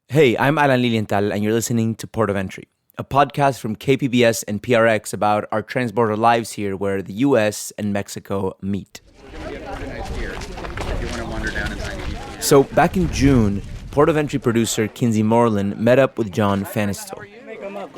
Hey, I'm Alan Lilienthal, and you're listening to Port of Entry, a podcast from KPBS and PRX about our transborder lives here where the U.S. and Mexico meet. So back in June, Port of Entry producer Kinsey Moreland met up with John Fanisto.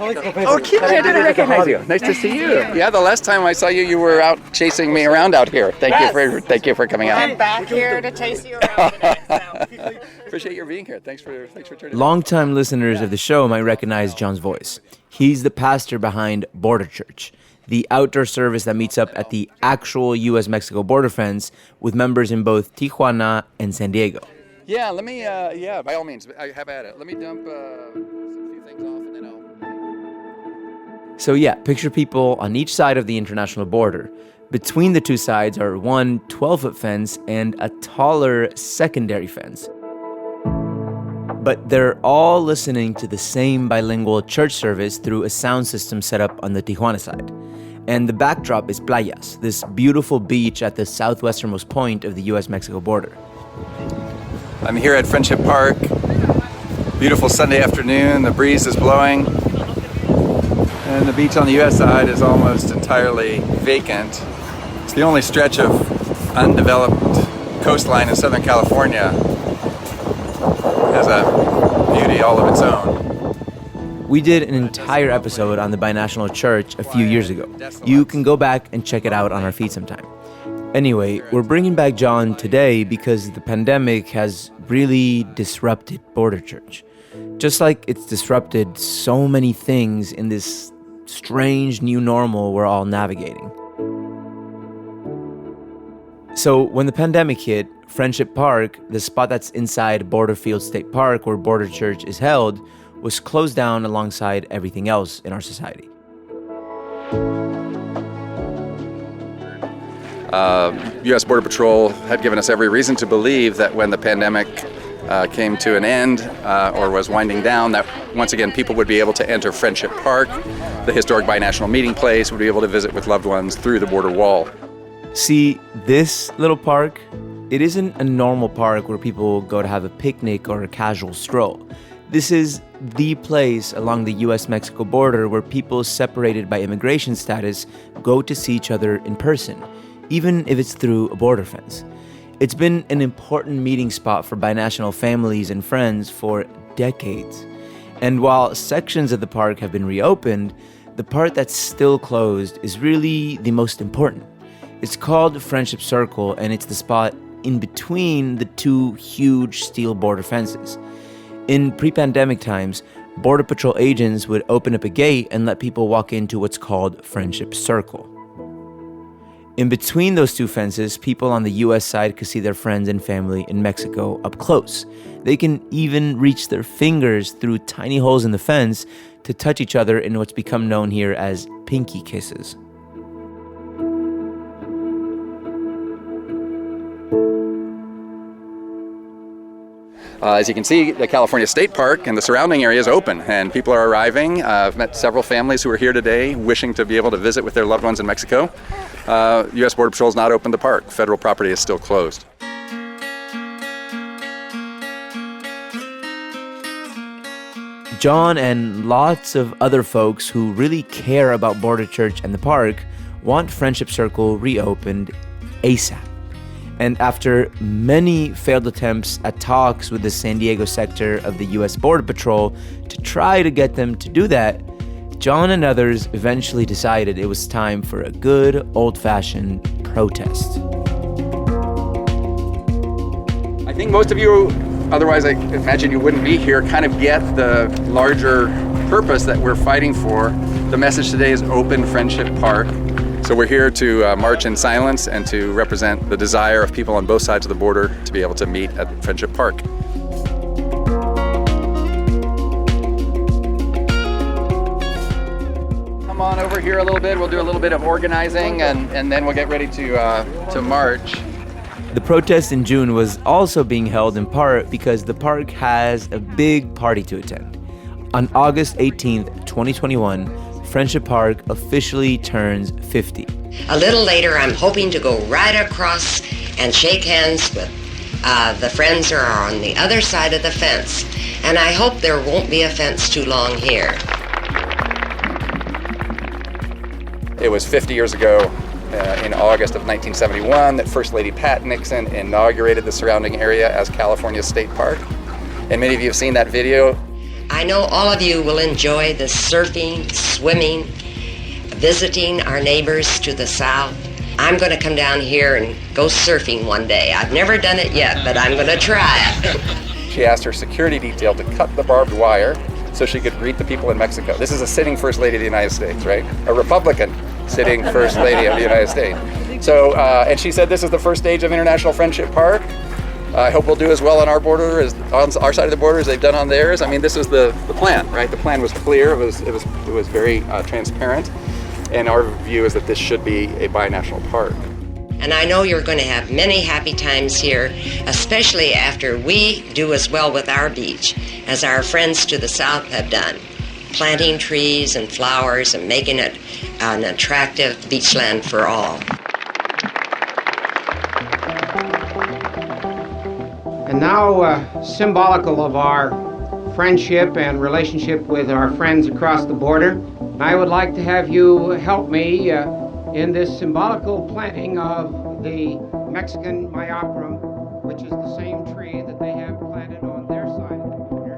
Oh, Kinsey, I didn't recognize you. Nice to see you. Yeah, the last time I saw you, you were out chasing me around out here. Thank you for coming out. I'm back here to chase you around today. Appreciate your being here. Thanks for turning. Longtime listeners of the show might recognize John's voice. He's the pastor behind Border Church, the outdoor service that meets up at the actual U.S Mexico border fence with members in both Tijuana and San Diego. Yeah, let me. By all means, I have at it. Let me dump a few things off, and then I'll. So yeah, picture people on each side of the international border. Between the two sides are one 12-foot fence and a taller secondary fence. But they're all listening to the same bilingual church service through a sound system set up on the Tijuana side. And the backdrop is Playas, this beautiful beach at the southwesternmost point of the U.S Mexico border. I'm here at Friendship Park. Beautiful Sunday afternoon. The breeze is blowing. And the beach on the U.S. side is almost entirely vacant. It's the only stretch of undeveloped coastline in Southern California. It has a beauty all of its own. We did an entire episode on the Binational Church a few years ago. You can go back and check it out on our feed sometime. Anyway, we're bringing back John today because the pandemic has really disrupted Border Church. Just like it's disrupted so many things in this strange new normal we're all navigating. So when the pandemic hit, Friendship Park, the spot that's inside Borderfield State Park where Border Church is held, was closed down alongside everything else in our society. U.S. Border Patrol had given us every reason to believe that when the pandemic came to an end or was winding down, that once again people would be able to enter Friendship Park, the historic binational meeting place, would be able to visit with loved ones through the border wall. See, this little park, it isn't a normal park where people go to have a picnic or a casual stroll. This is the place along the U.S. Mexico border where people separated by immigration status go to see each other in person, even if it's through a border fence. It's been an important meeting spot for binational families and friends for decades. And while sections of the park have been reopened, the part that's still closed is really the most important. It's called Friendship Circle, and it's the spot in between the two huge steel border fences. In pre-pandemic times, Border Patrol agents would open up a gate and let people walk into what's called Friendship Circle. In between those two fences, people on the U.S. side could see their friends and family in Mexico up close. They can even reach their fingers through tiny holes in the fence to touch each other in what's become known here as pinky kisses. As you can see, the California State Park and the surrounding area is open, and people are arriving. I've met several families who are here today wishing to be able to visit with their loved ones in Mexico. U.S. Border Patrol has not opened the park. Federal property is still closed. John and lots of other folks who really care about Border Church and the park want Friendship Circle reopened ASAP. And after many failed attempts at talks with the San Diego sector of the U.S. Border Patrol to try to get them to do that, John and others eventually decided it was time for a good old-fashioned protest. I think most of you, otherwise I imagine you wouldn't be here, kind of get the larger purpose that we're fighting for. The message today is Open Friendship Park. So we're here to march in silence and to represent the desire of people on both sides of the border to be able to meet at Friendship Park. Come on over here a little bit. We'll do a little bit of organizing and then we'll get ready to march. The protest in June was also being held in part because the park has a big party to attend. On August 18th, 2021, Friendship Park officially turns 50. A little later, I'm hoping to go right across and shake hands with The friends are on the other side of the fence, and I hope there won't be a fence too long here. It was 50 years ago, in August of 1971, that First Lady Pat Nixon inaugurated the surrounding area as California State Park. And many of you have seen that video. I know all of you will enjoy the surfing, swimming, visiting our neighbors to the south. I'm going to come down here and go surfing one day. I've never done it yet, but I'm going to try it. She asked her security detail to cut the barbed wire so she could greet the people in Mexico. This is a sitting First Lady of the United States, right? A Republican sitting First Lady of the United States. So, and she said this is the first stage of International Friendship Park. I hope we'll do as well on our border, as on our side of the border, as they've done on theirs. I mean, this is the plan, right? The plan was clear. It was very transparent. And our view is that this should be a binational park. And I know you're going to have many happy times here, especially after we do as well with our beach as our friends to the south have done, planting trees and flowers and making it an attractive beachland for all. And now, symbolical of our friendship and relationship with our friends across the border, I would like to have you help me in this symbolical planting of the Mexican myoprim, which is the same tree that they have planted on their side of the border.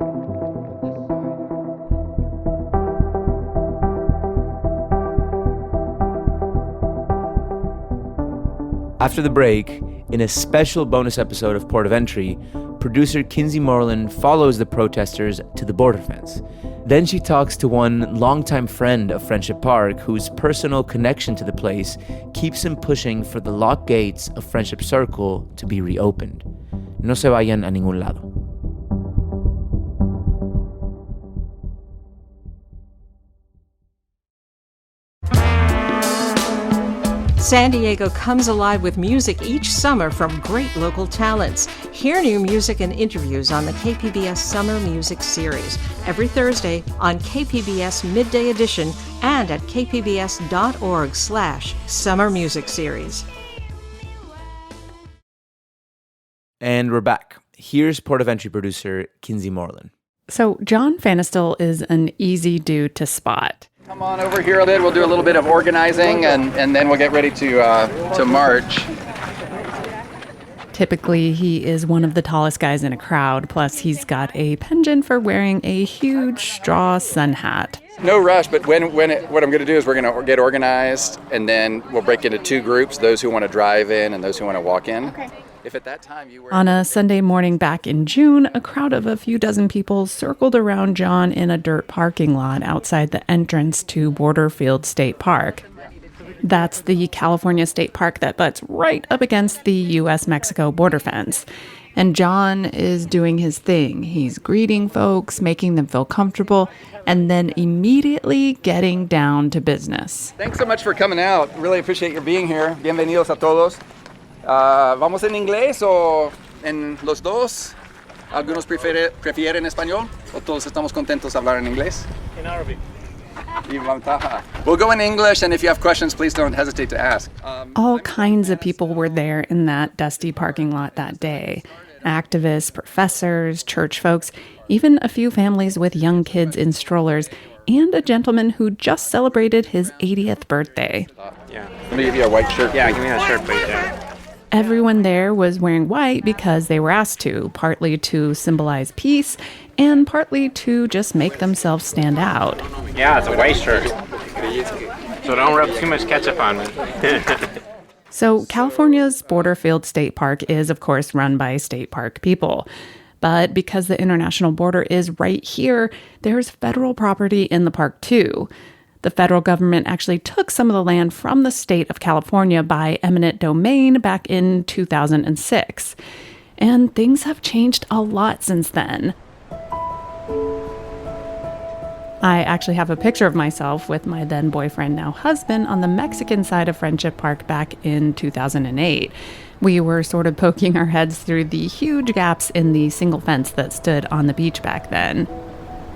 After the break, in a special bonus episode of Port of Entry, producer Kinsey Moreland follows the protesters to the border fence. Then she talks to one longtime friend of Friendship Park whose personal connection to the place keeps him pushing for the locked gates of Friendship Circle to be reopened. No se vayan a ningún lado. San Diego comes alive with music each summer from great local talents. Hear new music and interviews on the KPBS Summer Music Series every Thursday on KPBS Midday Edition and at kpbs.org/Summer Music Series. And we're back. Here's Port of Entry producer Kinsey Moreland. So John Fanistil is an easy dude to spot. Come on over here, then we'll do a little bit of organizing, and then we'll get ready to march. Typically, he is one of the tallest guys in a crowd, plus he's got a penchant for wearing a huge straw sun hat. No rush, but what I'm going to do is we're going to get organized, and then we'll break into two groups, those who want to drive in and those who want to walk in. Okay. If at that time you were... On a Sunday morning back in June, a crowd of a few dozen people circled around John in a dirt parking lot outside the entrance to Borderfield State Park. That's the California state park that butts right up against the U.S. Mexico border fence. And John is doing his thing. He's greeting folks, making them feel comfortable, and then immediately getting down to business. Thanks so much for coming out. Really appreciate your being here. Bienvenidos a todos. ¿Vamos en inglés o en los dos? ¿Algunos prefieren español? ¿O todos estamos contentos de hablar en inglés? En árabe. We'll go in English, and if you have questions, please don't hesitate to ask. All kinds of people were there in that dusty parking lot that day. Activists, professors, church folks, even a few families with young kids in strollers, and a gentleman who just celebrated his 80th birthday. Yeah. Let me give you a white shirt. Yeah, give me that shirt, please. Yeah. Everyone there was wearing white because they were asked to, partly to symbolize peace and partly to just make themselves stand out. Yeah, it's a white shirt. So don't rub too much ketchup on me. So California's Borderfield State Park is, of course, run by state park people. But because the international border is right here, there's federal property in the park, too. The federal government actually took some of the land from the state of California by eminent domain back in 2006. And things have changed a lot since then. I actually have a picture of myself with my then boyfriend, now husband, on the Mexican side of Friendship Park back in 2008. We were sort of poking our heads through the huge gaps in the single fence that stood on the beach back then.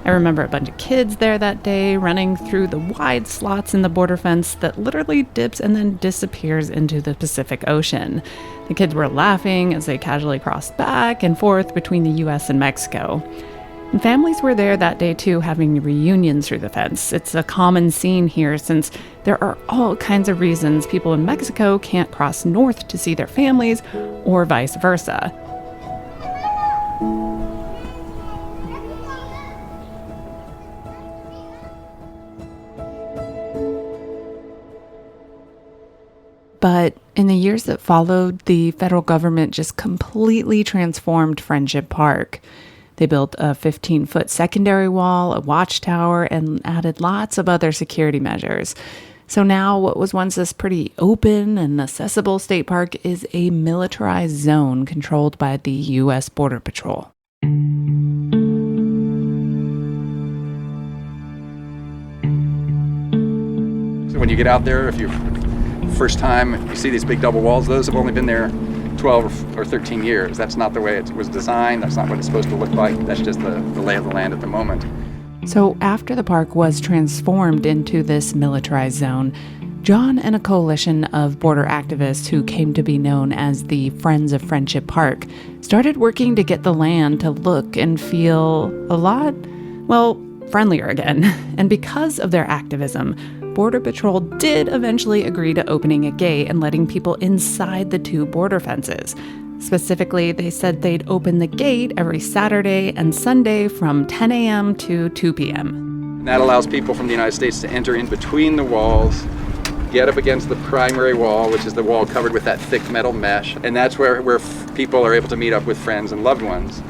I remember a bunch of kids there that day running through the wide slots in the border fence that literally dips and then disappears into the Pacific Ocean. The kids were laughing as they casually crossed back and forth between the U.S. and Mexico. And families were there that day too, having reunions through the fence. It's a common scene here since there are all kinds of reasons people in Mexico can't cross north to see their families or vice versa. But in the years that followed, the federal government just completely transformed Friendship Park. They built a 15-foot secondary wall, a watchtower, and added lots of other security measures. So now what was once this pretty open and accessible state park is a militarized zone controlled by the U.S. Border Patrol. So when you get out there, if you first time you see these big double walls, those have only been there 12 or 13 years. That's not the way it was designed. That's not what it's supposed to look like. That's just the lay of the land at the moment. So after the park was transformed into this militarized zone, John and a coalition of border activists who came to be known as the Friends of Friendship Park started working to get the land to look and feel a lot, well, friendlier again. And because of their activism, Border Patrol did eventually agree to opening a gate and letting people inside the two border fences. Specifically, they said they'd open the gate every Saturday and Sunday from 10 a.m. to 2 p.m. And that allows people from the United States to enter in between the walls, get up against the primary wall, which is the wall covered with that thick metal mesh, and that's where people are able to meet up with friends and loved ones.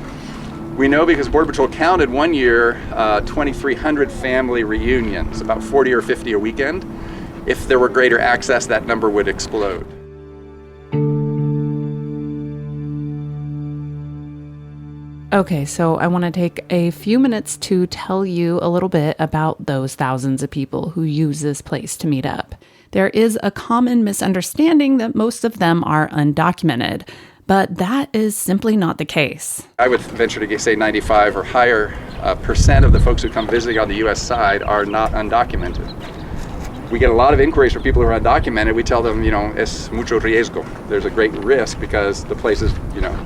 We know because Border Patrol counted one year 2,300 family reunions, about 40 or 50 a weekend. If there were greater access, that number would explode. Okay, so I want to take a few minutes to tell you a little bit about those thousands of people who use this place to meet up. There is a common misunderstanding that most of them are undocumented, but that is simply not the case. I would venture to say 95 or higher percent of the folks who come visiting on the U.S. side are not undocumented. We get a lot of inquiries from people who are undocumented. We tell them, es mucho riesgo. There's a great risk because the place is,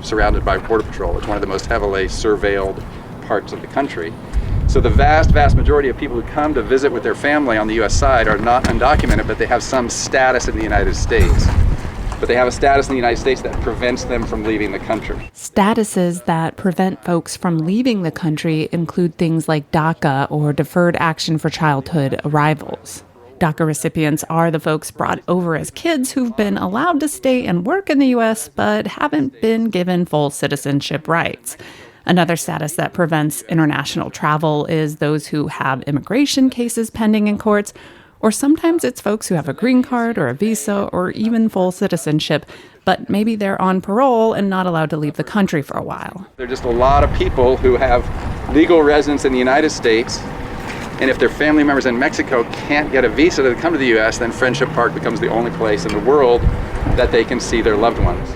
surrounded by Border Patrol. It's one of the most heavily surveilled parts of the country. So the vast, vast majority of people who come to visit with their family on the U.S. side are not undocumented, but they have some status in the United States. But they have a status in the United States that prevents them from leaving the country. Statuses that prevent folks from leaving the country include things like DACA or Deferred Action for Childhood Arrivals. DACA recipients are the folks brought over as kids who've been allowed to stay and work in the U.S. but haven't been given full citizenship rights. Another status that prevents international travel is those who have immigration cases pending in courts, or sometimes it's folks who have a green card or a visa or even full citizenship, but maybe they're on parole and not allowed to leave the country for a while. There are just a lot of people who have legal residence in the United States, and if their family members in Mexico can't get a visa to come to the U.S., then Friendship Park becomes the only place in the world that they can see their loved ones.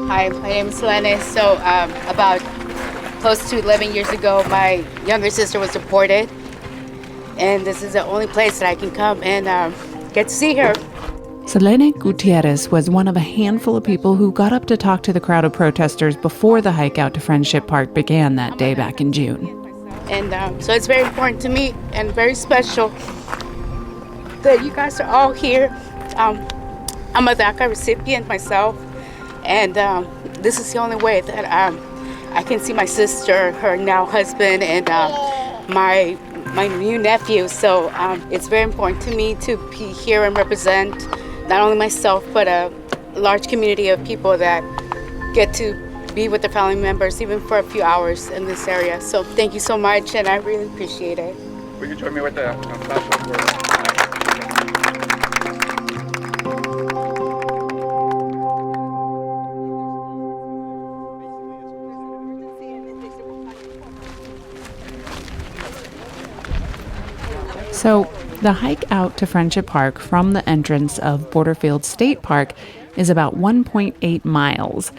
Hi, my name is Selene. So about close to 11 years ago, my younger sister was deported, and this is the only place that I can come and get to see her. Selene Gutierrez was one of a handful of people who got up to talk to the crowd of protesters before the hike out to Friendship Park began that day back in June. And so it's very important to me and very special that you guys are all here. I'm a DACA recipient myself, and this is the only way that I can see my sister, her now husband, and my new nephew. So it's very important to me to be here and represent not only myself, but a large community of people that get to be with their family members even for a few hours in this area. So thank you so much, and I really appreciate it. Will you join me with the special? So the hike out to Friendship Park from the entrance of Borderfield State Park is about 1.8 miles.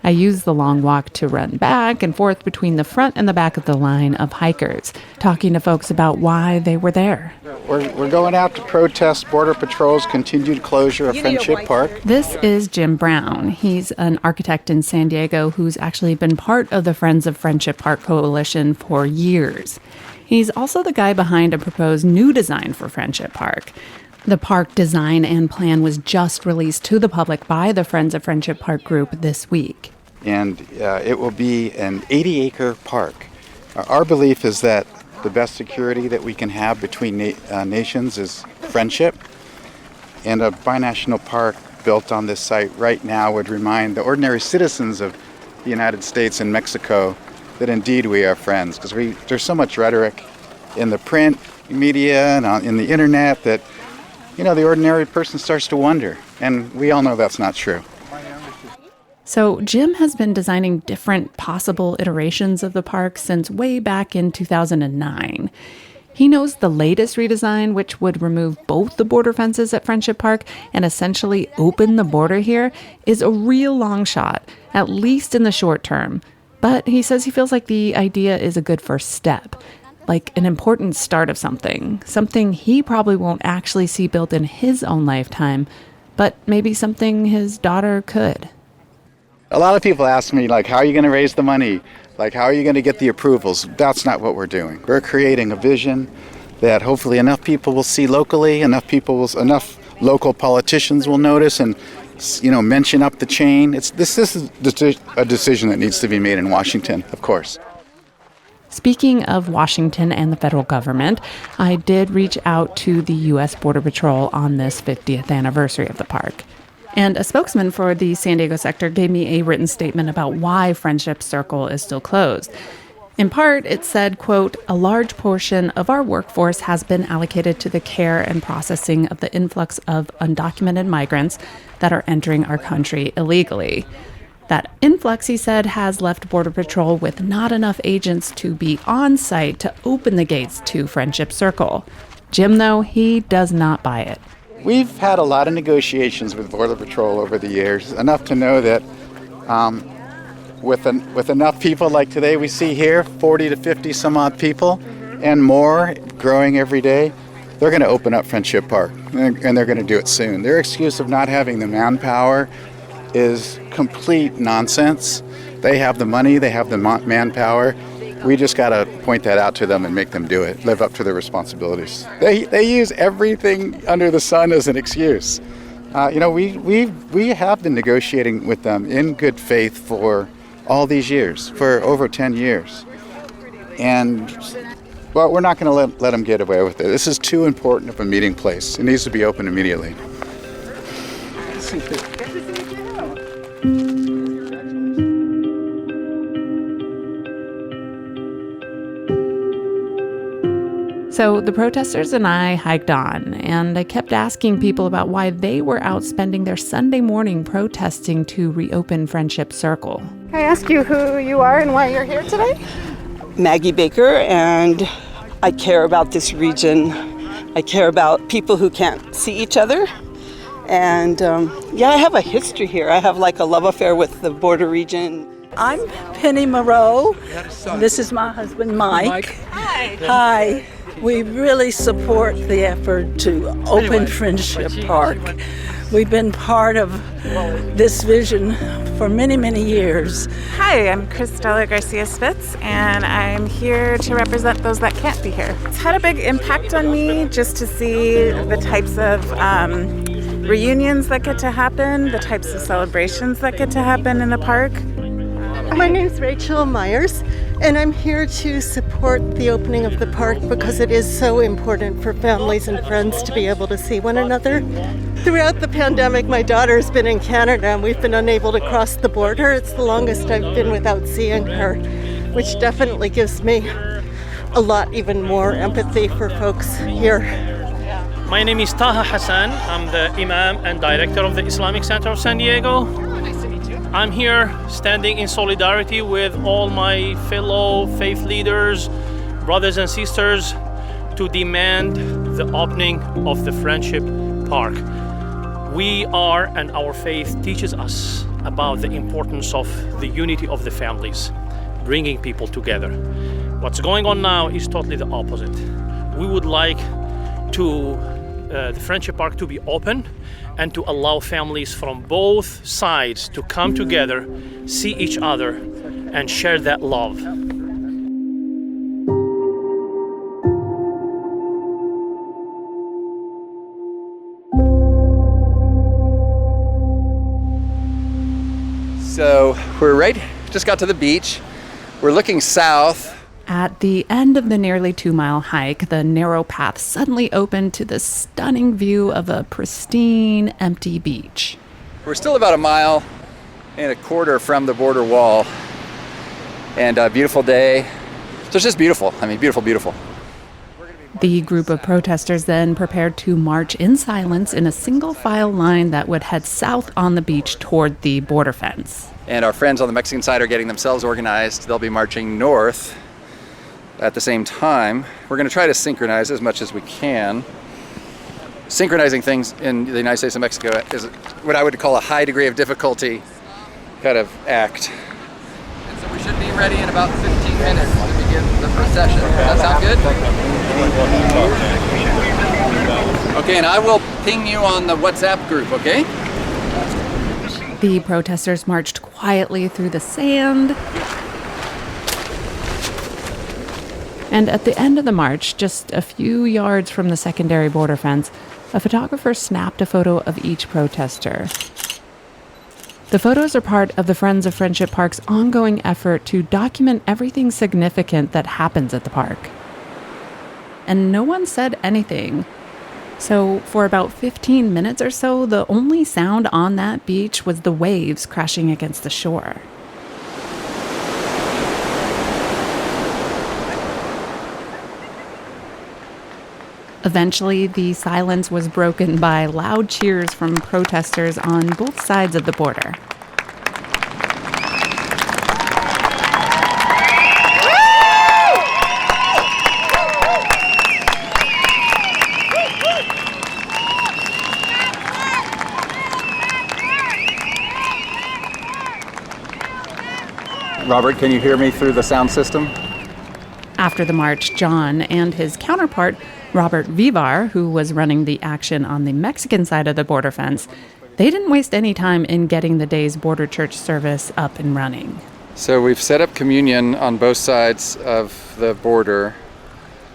I use the long walk to run back and forth between the front and the back of the line of hikers, talking to folks about why they were there. We're going out to protest Border Patrol's continued closure of Friendship Park. This is Jim Brown. He's an architect in San Diego who's actually been part of the Friends of Friendship Park Coalition for years. He's also the guy behind a proposed new design for Friendship Park. The park design and plan was just released to the public by the Friends of Friendship Park group this week. And it will be an 80-acre park. Our belief is that the best security that we can have between nations is friendship. And a binational park built on this site right now would remind the ordinary citizens of the United States and Mexico that indeed we are friends. Because there's so much rhetoric in the print media and in the internet that the ordinary person starts to wonder. And we all know that's not true. So Jim has been designing different possible iterations of the park since way back in 2009. He knows the latest redesign, which would remove both the border fences at Friendship Park and essentially open the border here, is a real long shot, at least in the short term. But he says he feels like the idea is a good first step. Like an important start of something he probably won't actually see built in his own lifetime, but maybe something his daughter could. A lot of people ask me, how are you going to raise the money? How are you going to get the approvals? That's not what we're doing. We're creating a vision that hopefully enough people will see locally, enough local politicians will notice and, mention up the chain. This is a decision that needs to be made in Washington, of course. Speaking of Washington and the federal government, I did reach out to the U.S. Border Patrol on this 50th anniversary of the park. And a spokesman for the San Diego sector gave me a written statement about why Friendship Circle is still closed. In part, it said, quote, "A large portion of our workforce has been allocated to the care and processing of the influx of undocumented migrants that are entering our country illegally. That influx," he said, "has left Border Patrol with not enough agents to be on site to open the gates to Friendship Circle." Jim, though, he does not buy it. We've had a lot of negotiations with Border Patrol over the years, enough to know that with enough people like today we see here, 40 to 50 some odd people and more growing every day, they're going to open up Friendship Park, and they're going to do it soon. Their excuse of not having the manpower is complete nonsense. They have the money, they have the manpower. We just got to point that out to them and make them do it, live up to their responsibilities. They use everything under the sun as an excuse. We have been negotiating with them in good faith for all these years, for over 10 years. And, well, we're not going to let them get away with it. This is too important of a meeting place. It needs to be open immediately. So the protesters and I hiked on, and I kept asking people about why they were out spending their Sunday morning protesting to reopen Friendship Circle. Can I ask you who you are and why you're here today? Maggie Baker, and I care about this region. I care about people who can't see each other. And I have a history here. I have a love affair with the border region. I'm Penny Moreau. This is my husband, Mike. Hi. Hi. We really support the effort to open Friendship Park. We've been part of this vision for many, many years. Hi, I'm Cristela Garcia Spitz, and I'm here to represent those that can't be here. It's had a big impact on me just to see the types of reunions that get to happen, the types of celebrations that get to happen in the park. My name's Rachel Myers, and I'm here to support the opening of the park because it is so important for families and friends to be able to see one another. Throughout the pandemic, my daughter's been in Canada, and we've been unable to cross the border. It's the longest I've been without seeing her, which definitely gives me a lot even more empathy for folks here. My name is Taha Hassan. I'm the Imam and Director of the Islamic Center of San Diego. I'm here standing in solidarity with all my fellow faith leaders, brothers and sisters, to demand the opening of the Friendship Park. We are, and our faith teaches us, about the importance of the unity of the families, bringing people together. What's going on now is totally the opposite. We would like the Friendship Park to be open and to allow families from both sides to come together, see each other, and share that love. So we're just got to the beach. We're looking south. At the end of the nearly 2-mile hike, the narrow path suddenly opened to the stunning view of a pristine, empty beach. We're still about 1.25 miles from the border wall. And a beautiful day. So it's just beautiful. I mean, beautiful, beautiful. The group of protesters then prepared to march in silence in a single file line that would head south on the beach toward the border fence. And our friends on the Mexican side are getting themselves organized. They'll be marching north at the same time. We're going to try to synchronize as much as we can. Synchronizing things in the United States and Mexico is what I would call a high degree of difficulty kind of act. And so we should be ready in about 15 minutes to begin the procession. Does that sound good? Okay, and I will ping you on the WhatsApp group, okay? The protesters marched quietly through the sand. And at the end of the march, just a few yards from the secondary border fence, a photographer snapped a photo of each protester. The photos are part of the Friends of Friendship Park's ongoing effort to document everything significant that happens at the park. And no one said anything. So for about 15 minutes or so, the only sound on that beach was the waves crashing against the shore. Eventually, the silence was broken by loud cheers from protesters on both sides of the border. Robert, can you hear me through the sound system? After the march, John and his counterpart, Robert Vivar, who was running the action on the Mexican side of the border fence, they didn't waste any time in getting the day's border church service up and running. So we've set up communion on both sides of the border.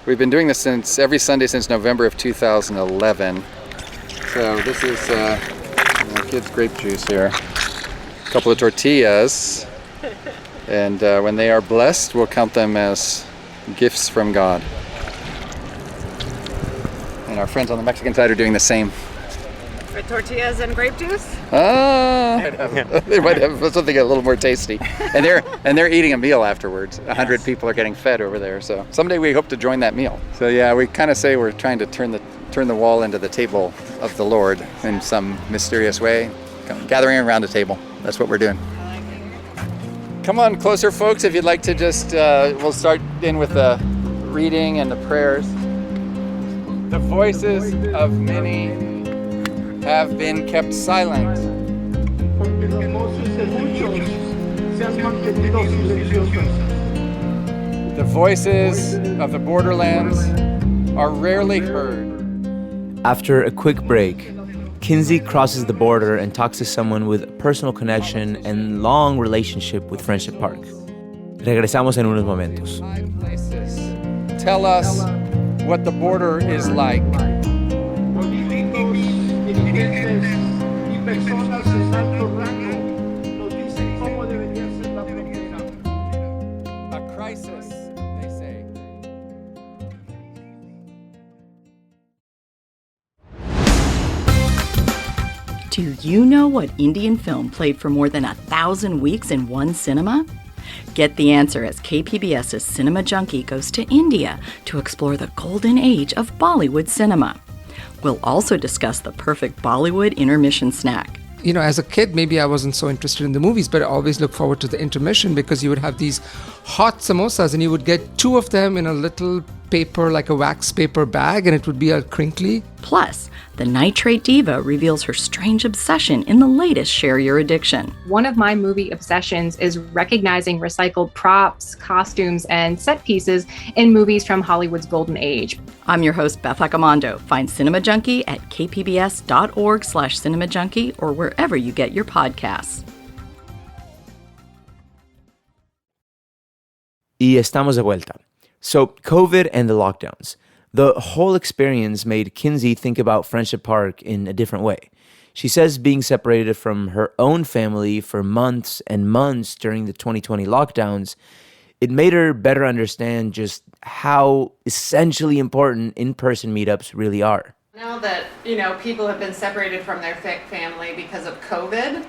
We've been doing this every Sunday since November of 2011. So this is kids' grape juice here. A couple of tortillas. And when they are blessed, we'll count them as gifts from God. And our friends on the Mexican side are doing the same. For tortillas and grape juice? They might have something a little more tasty. And they're eating a meal afterwards. 100 people are getting fed over there. So someday we hope to join that meal. So yeah, we kind of say we're trying to turn the wall into the table of the Lord in some mysterious way. Gathering around a table. That's what we're doing. Come on closer, folks, if you'd like to just, we'll start in with the reading and the prayers. The voices of many have been kept silent. The voices of the borderlands are rarely heard. After a quick break, Kinsey crosses the border and talks to someone with a personal connection and long relationship with Friendship Park. Regresamos en unos momentos. Tell us what the border is like. A crisis, they say. Do you know what Indian film played for more than 1,000 weeks in one cinema? Get the answer as KPBS's Cinema Junkie goes to India to explore the golden age of Bollywood cinema. We'll also discuss the perfect Bollywood intermission snack. You know, as a kid, maybe I wasn't so interested in the movies, but I always looked forward to the intermission because you would have these hot samosas and you would get 2 of them in a little paper, like a wax paper bag, and it would be all crinkly. Plus, the nitrate diva reveals her strange obsession in the latest Share Your Addiction. One of my movie obsessions is recognizing recycled props, costumes, and set pieces in movies from Hollywood's golden age. I'm your host, Beth Accomando. Find Cinema Junkie at kpbs.org/cinemajunkie or wherever you get your podcasts. Y estamos de vuelta. So, COVID and the lockdowns. The whole experience made Kinsey think about Friendship Park in a different way. She says being separated from her own family for months and months during the 2020 lockdowns, it made her better understand just how essentially important in-person meetups really are. Now that, people have been separated from their family because of COVID,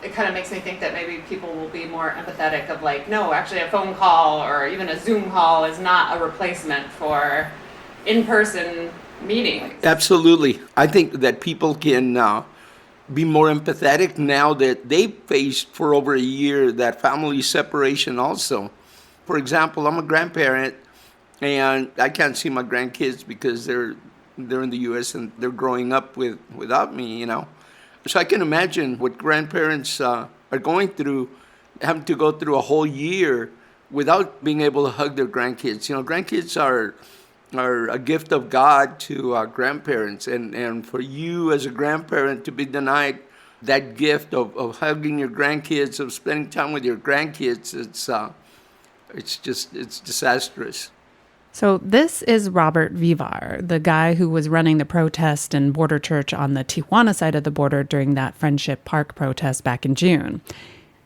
it kind of makes me think that maybe people will be more empathetic of no, actually a phone call or even a Zoom call is not a replacement for in-person meetings. Absolutely. I think that people can be more empathetic now that they faced for over a year that family separation also. For example, I'm a grandparent and I can't see my grandkids because they're in the U.S. and they're growing up without me, So I can imagine what grandparents are going through, having to go through a whole year without being able to hug their grandkids. Grandkids are a gift of God to grandparents. And for you as a grandparent to be denied that gift of hugging your grandkids, of spending time with your grandkids, it's disastrous. So this is Robert Vivar, the guy who was running the protest and border church on the Tijuana side of the border during that Friendship Park protest back in June.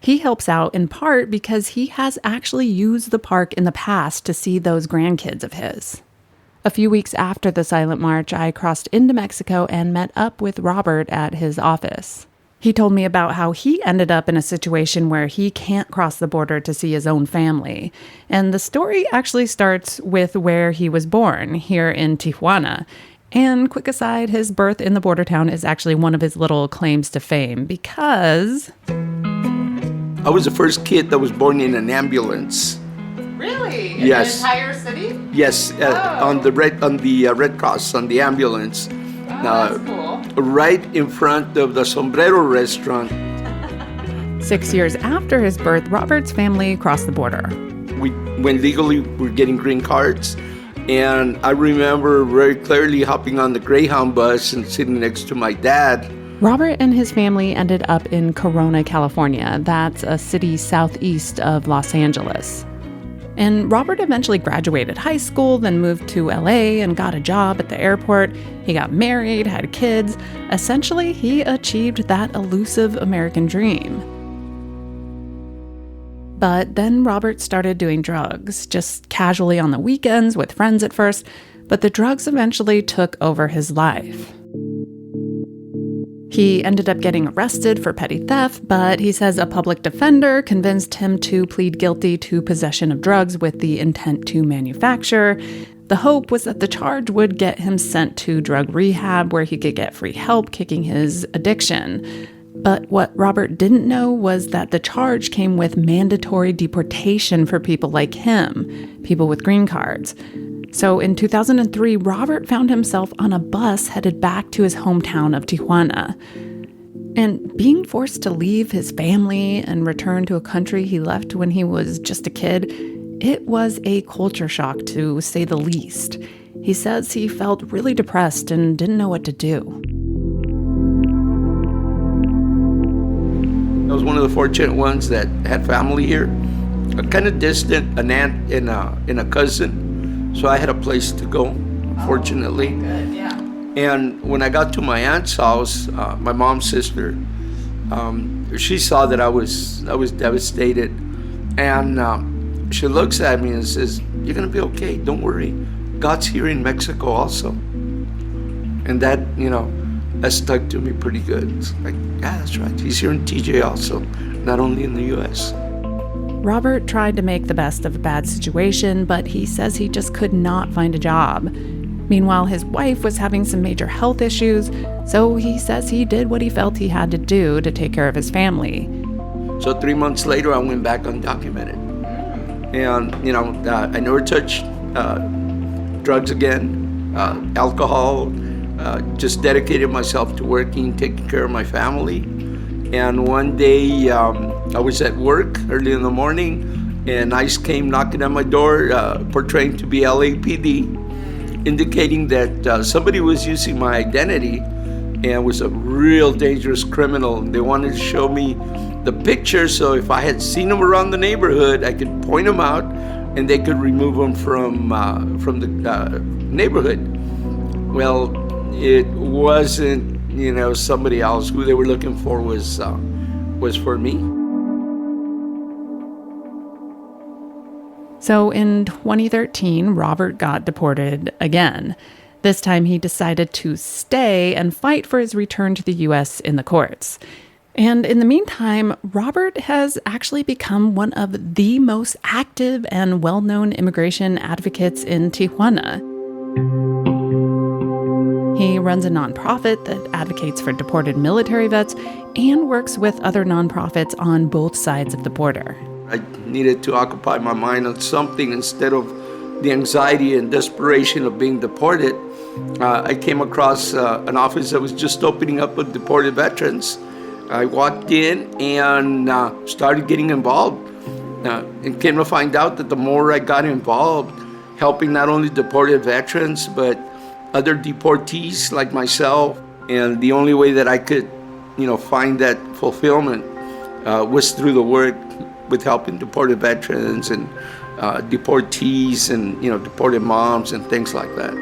He helps out in part because he has actually used the park in the past to see those grandkids of his. A few weeks after the silent march, I crossed into Mexico and met up with Robert at his office. He told me about how he ended up in a situation where he can't cross the border to see his own family. And the story actually starts with where he was born, here in Tijuana. And quick aside, his birth in the border town is actually one of his little claims to fame because I was the first kid that was born in an ambulance. Really? Yes. In the entire city? Yes, on the Red Cross, on the ambulance. That's cool. Right in front of the Sombrero restaurant. 6 years after his birth, Robert's family crossed the border. When legally we're getting green cards, and I remember very clearly hopping on the Greyhound bus and sitting next to my dad. Robert and his family ended up in Corona, California. That's a city southeast of Los Angeles. And Robert eventually graduated high school, then moved to LA and got a job at the airport. He got married, had kids. Essentially, he achieved that elusive American dream. But then Robert started doing drugs, just casually on the weekends with friends at first, but the drugs eventually took over his life. He ended up getting arrested for petty theft, but he says a public defender convinced him to plead guilty to possession of drugs with the intent to manufacture. The hope was that the charge would get him sent to drug rehab where he could get free help kicking his addiction. But what Robert didn't know was that the charge came with mandatory deportation for people like him, people with green cards. So in 2003, Robert found himself on a bus headed back to his hometown of Tijuana. And being forced to leave his family and return to a country he left when he was just a kid, it was a culture shock, to say the least. He says he felt really depressed and didn't know what to do. I was one of the fortunate ones that had family here, kind of distant, an aunt and a cousin. So I had a place to go, fortunately. Good, yeah. And when I got to my aunt's house, my mom's sister, she saw that I was devastated, and she looks at me and says, "You're gonna be okay. Don't worry. God's here in Mexico also." And that, that stuck to me pretty good. It's like, yeah, that's right. He's here in TJ also, not only in the U.S. Robert tried to make the best of a bad situation, but he says he just could not find a job. Meanwhile, his wife was having some major health issues, so he says he did what he felt he had to do to take care of his family. So 3 months later, I went back undocumented. And, I never touched drugs again, alcohol, just dedicated myself to working, taking care of my family. And one day I was at work early in the morning, and ICE came knocking on my door, portraying to be LAPD, indicating that somebody was using my identity and was a real dangerous criminal. They wanted to show me the picture, so if I had seen them around the neighborhood, I could point them out and they could remove them from the neighborhood. Well, it wasn't, somebody else. Who they were looking for was for me. So in 2013, Robert got deported again. This time he decided to stay and fight for his return to the U.S. in the courts. And in the meantime, Robert has actually become one of the most active and well-known immigration advocates in Tijuana. He runs a nonprofit that advocates for deported military vets and works with other nonprofits on both sides of the border. I needed to occupy my mind on something instead of the anxiety and desperation of being deported. I came across an office that was just opening up with deported veterans. I walked in and started getting involved and came to find out that the more I got involved, helping not only deported veterans, but other deportees like myself, and the only way that I could, find that fulfillment was through the work with helping deported veterans and deportees and, deported moms and things like that.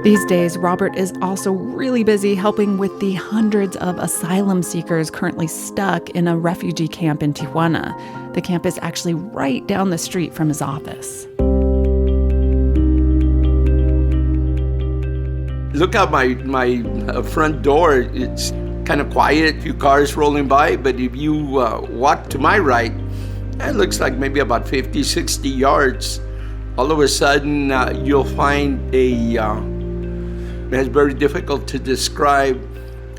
These days, Robert is also really busy helping with the hundreds of asylum seekers currently stuck in a refugee camp in Tijuana. The camp is actually right down the street from his office. Look out my front door. It's kind of quiet, a few cars rolling by, but if you walk to my right, it looks like maybe about 50, 60 yards. All of a sudden, you'll find it's very difficult to describe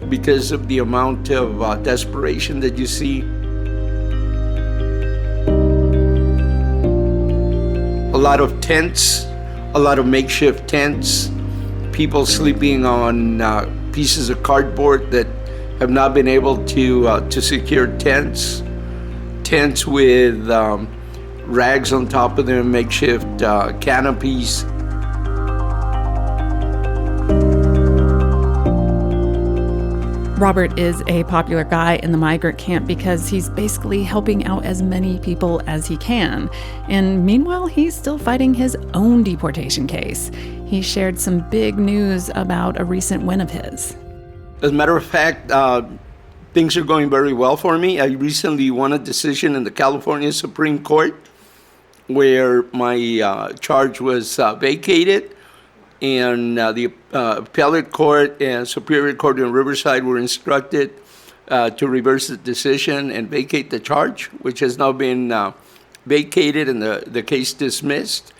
because of the amount of desperation that you see. A lot of tents, a lot of makeshift tents, people sleeping on pieces of cardboard that have not been able to secure tents with rags on top of them, makeshift canopies. Robert is a popular guy in the migrant camp because he's basically helping out as many people as he can. And meanwhile, he's still fighting his own deportation case. He shared some big news about a recent win of his. As a matter of fact, things are going very well for me. I recently won a decision in the California Supreme Court where my charge was vacated. And the appellate court and superior court in Riverside were instructed to reverse the decision and vacate the charge, which has now been vacated and the case dismissed.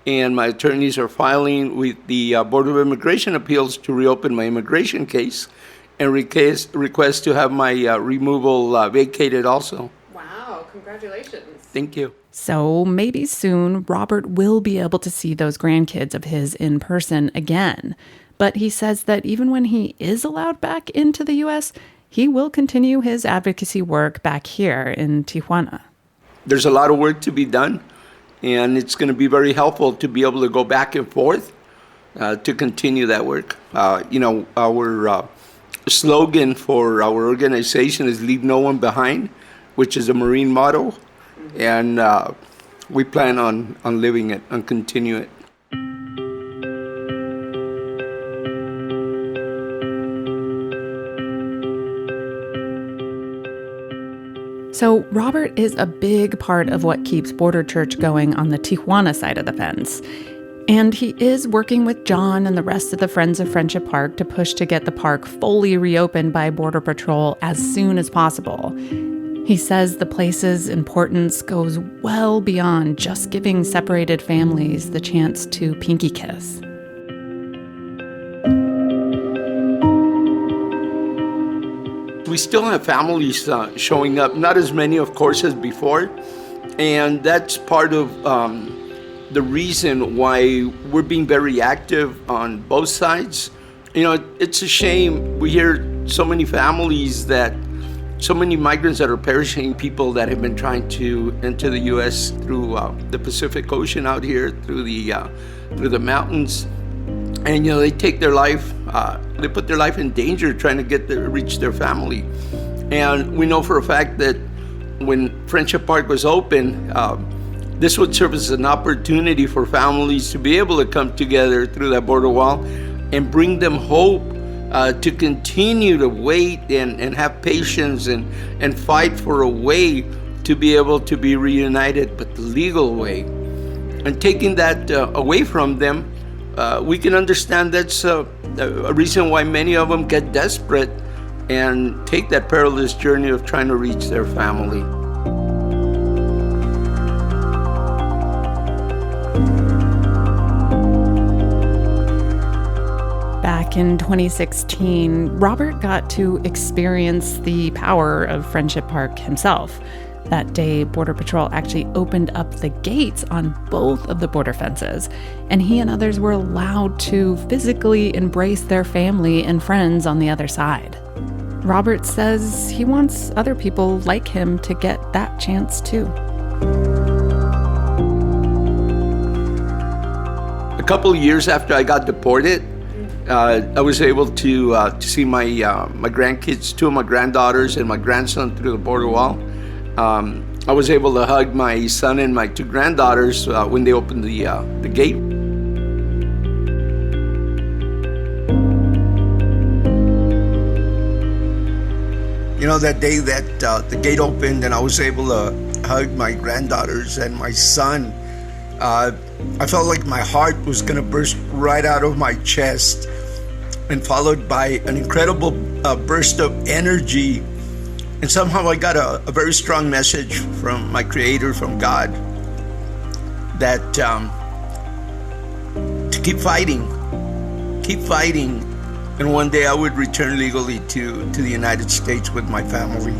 And my attorneys are filing with the Board of Immigration Appeals to reopen my immigration case and request to have my removal vacated also. Wow, congratulations. Thank you. So maybe soon Robert will be able to see those grandkids of his in person again. But he says that even when he is allowed back into the U.S., he will continue his advocacy work back here in Tijuana. There's a lot of work to be done, and it's going to be very helpful to be able to go back and forth to continue that work. Our slogan for our organization is "Leave No One Behind," which is a Marine motto. And we plan on living it and continue it. So Robert is a big part of what keeps Border Church going on the Tijuana side of the fence. And he is working with John and the rest of the Friends of Friendship Park to push to get the park fully reopened by Border Patrol as soon as possible. He says the place's importance goes well beyond just giving separated families the chance to pinky kiss. We still have families showing up, not as many, of course, as before, And that's part of the reason why we're being very active on both sides. You know, it's a shame. We hear so many families so many migrants that are perishing, people that have been trying to enter the U.S. through the Pacific Ocean out here, through the mountains. And, you know, they take their life, they put their life in danger trying to reach their family. And we know for a fact that when Friendship Park was open, this would serve as an opportunity for families to be able to come together through that border wall and bring them hope to continue to wait and have patience and fight for a way to be able to be reunited, but the legal way. And taking that away from them, we can understand that's a reason why many of them get desperate and take that perilous journey of trying to reach their family. Back in 2016, Robert got to experience the power of Friendship Park himself. That day, Border Patrol actually opened up the gates on both of the border fences, and he and others were allowed to physically embrace their family and friends on the other side. Robert says he wants other people like him to get that chance too. A couple of years after I got deported, I was able to see my grandkids, two of my granddaughters and my grandson through the border wall. I was able to hug my son and my two granddaughters when they opened the gate. You know, that day that the gate opened and I was able to hug my granddaughters and my son, I felt like my heart was gonna burst right out of my chest, and followed by an incredible burst of energy. And somehow I got a very strong message from my Creator, from God, that to keep fighting, and one day I would return legally to the United States with my family.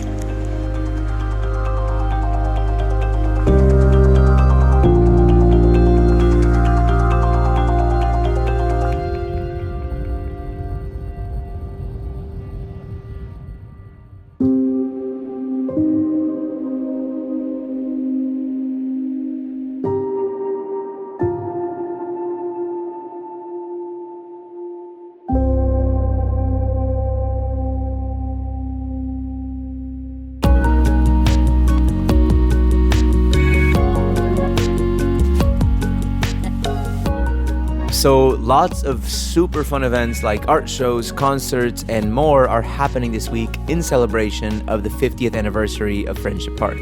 So lots of super fun events like art shows, concerts, and more are happening this week in celebration of the 50th anniversary of Friendship Park.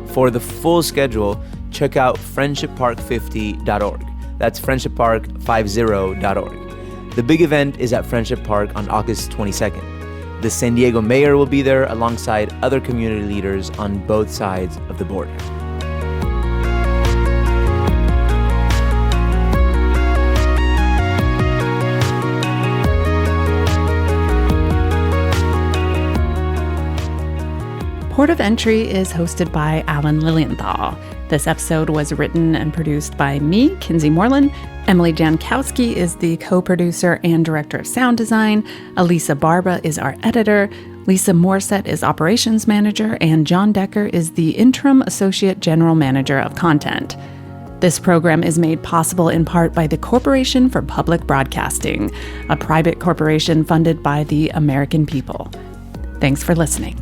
For the full schedule, check out friendshippark50.org. That's friendshippark50.org. The big event is at Friendship Park on August 22nd. The San Diego mayor will be there alongside other community leaders on both sides of the border. Port of Entry is hosted by Alan Lilienthal. This episode was written and produced by me, Kinsey Moreland. Emily Jankowski is the co-producer and director of sound design. Elisa Barba is our editor. Lisa Morset is operations manager. And John Decker is the interim associate general manager of content. This program is made possible in part by the Corporation for Public Broadcasting, a private corporation funded by the American people. Thanks for listening.